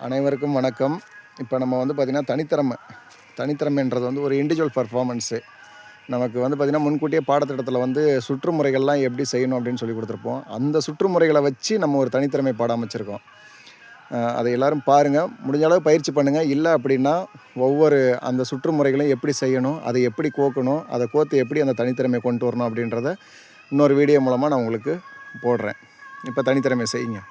அனைவருக்கும் வணக்கம். இப்போ நம்ம வந்து பார்த்திங்கன்னா தனித்திறமைன்றது வந்து ஒரு இண்டிவிஜுவல் பர்ஃபார்மன்ஸு. நமக்கு வந்து பார்த்திங்கன்னா முன்கூட்டியே பாடத்திட்டத்தில் வந்து சுற்றுமுறைகள்லாம் எப்படி செய்யணும் அப்படின்னு சொல்லி கொடுத்துருப்போம். அந்த சுற்றுமுறைகளை வச்சு நம்ம ஒரு தனித்திறமை பாடம் அமைச்சிருக்கோம். அதை எல்லோரும் பாருங்கள், முடிஞ்ச அளவு பயிற்சி பண்ணுங்கள். இல்லை அப்படின்னா ஒவ்வொரு அந்த சுற்றுமுறைகளையும் எப்படி செய்யணும், அதை எப்படி கோக்கணும், அதை கோத்து எப்படி அந்த தனித்திறமையை கொண்டு வரணும் அப்படின்றத இன்னொரு வீடியோ மூலமாக நான் உங்களுக்கு போடுறேன். இப்போ தனித்திறமை செய்யுங்க.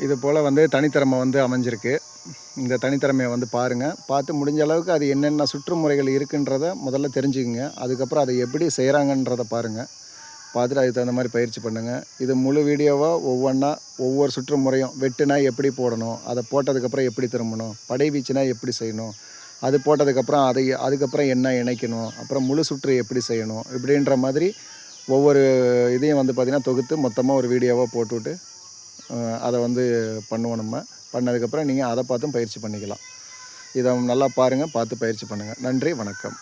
இது போல் வந்து தனித்திறமை வந்து அமைஞ்சிருக்கு. இந்த தனித்திறமையை வந்து பாருங்கள். பார்த்து முடிஞ்ச அளவுக்கு அது என்னென்ன சுற்றுமுறைகள் இருக்குன்றத முதல்ல தெரிஞ்சுக்குங்க. அதுக்கப்புறம் அதை எப்படி செய்கிறாங்கன்றத பாருங்கள். பார்த்துட்டு அதுக்கு தகுந்த மாதிரி பயிற்சி பண்ணுங்கள். இது முழு வீடியோவாக ஒவ்வொன்றா ஒவ்வொரு சுற்றுமுறையும் வெட்டுனா எப்படி போடணும், அதை போட்டதுக்கப்புறம் எப்படி திரும்பணும், படைவீச்சுனா எப்படி செய்யணும், அது போட்டதுக்கப்புறம் அதுக்கப்புறம் என்ன இணைக்கணும், அப்புறம் முழு சுற்று எப்படி செய்யணும், இப்படின்ற மாதிரி ஒவ்வொரு இதையும் வந்து பார்த்திங்கன்னா தொகுத்து மொத்தமாக ஒரு வீடியோவாக போட்டுவிட்டு அதை வந்து பண்ணுவோம். நம்ம பண்ணதுக்கப்புறம் நீங்கள் அதை பார்த்தும் பயிற்சி பண்ணிக்கலாம். இதை நல்லா பாருங்கள், பார்த்து பயிற்சி பண்ணுங்கள். நன்றி, வணக்கம்.